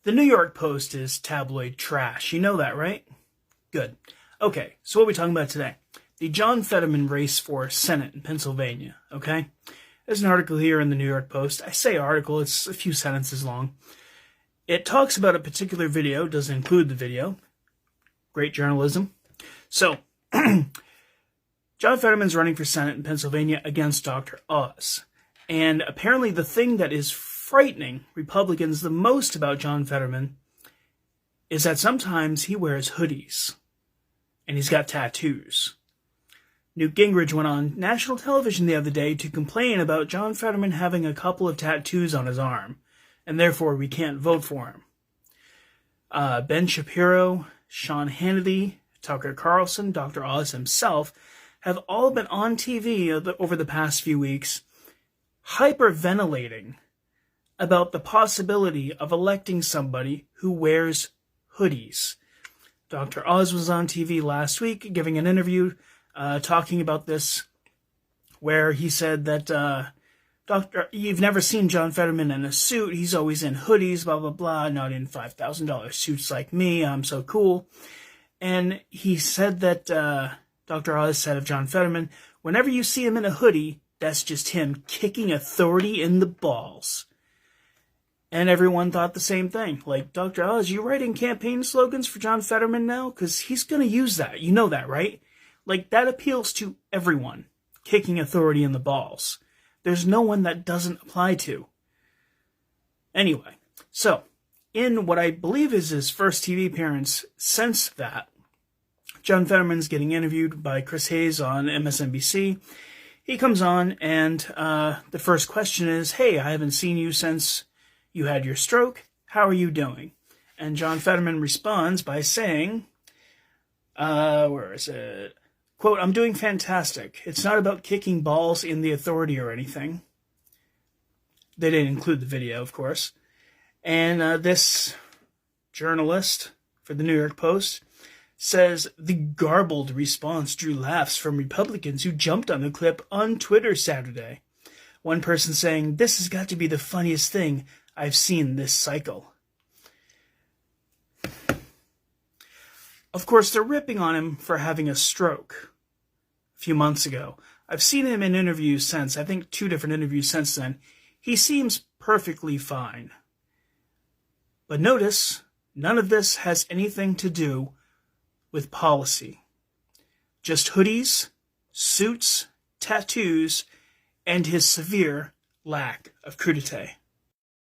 The New York Post is tabloid trash. You know that, right? Good. Okay, so what are we talking about today? The John Fetterman race for Senate in Pennsylvania, okay? There's an article here in the New York Post. I say article, it's a few sentences long. It talks about a particular video, doesn't include the video. Great journalism. So, John Fetterman's running for Senate in Pennsylvania against Dr. Oz. And apparently the thing that is frightening Republicans the most about John Fetterman is that sometimes he wears hoodies. And he's got tattoos. Newt Gingrich went on national television the other day to complain about John Fetterman having a couple of tattoos on his arm, and therefore we can't vote for him. Ben Shapiro, Sean Hannity, Tucker Carlson, Dr. Oz himself have all been on TV over the past few weeks hyperventilating about the possibility of electing somebody who wears hoodies. Dr. Oz was on TV last week giving an interview talking about this, where he said that you've never seen John Fetterman in a suit. He's always in hoodies, blah, blah, blah, not in $5,000 suits like me. I'm so cool. And he said that Dr. Oz said of John Fetterman, whenever you see him in a hoodie, that's just him kicking authority in the balls. And everyone thought the same thing. Like, Dr. Oz, you writing campaign slogans for John Fetterman now? Because he's going to use that. You know that, right? Like, that appeals to everyone, kicking authority in the balls. There's no one that doesn't apply to. Anyway, so, in what I believe is his first TV appearance since that, John Fetterman's getting interviewed by Chris Hayes on MSNBC. He comes on, and the first question is, hey, I haven't seen you since you had your stroke. How are you doing? And John Fetterman responds by saying, where is it? Quote, I'm doing fantastic. It's not about kicking balls in the authority or anything. They didn't include the video, of course. And this journalist for the New York Post says the garbled response drew laughs from Republicans who jumped on the clip on Twitter Saturday. One person saying, this has got to be the funniest thing I've seen this cycle. Of course, they're ripping on him for having a stroke a few months ago. I've seen him in interviews since, I think 2 different interviews since then. He seems perfectly fine. But notice, none of this has anything to do with policy. Just hoodies, suits, tattoos, and his severe lack of crudité.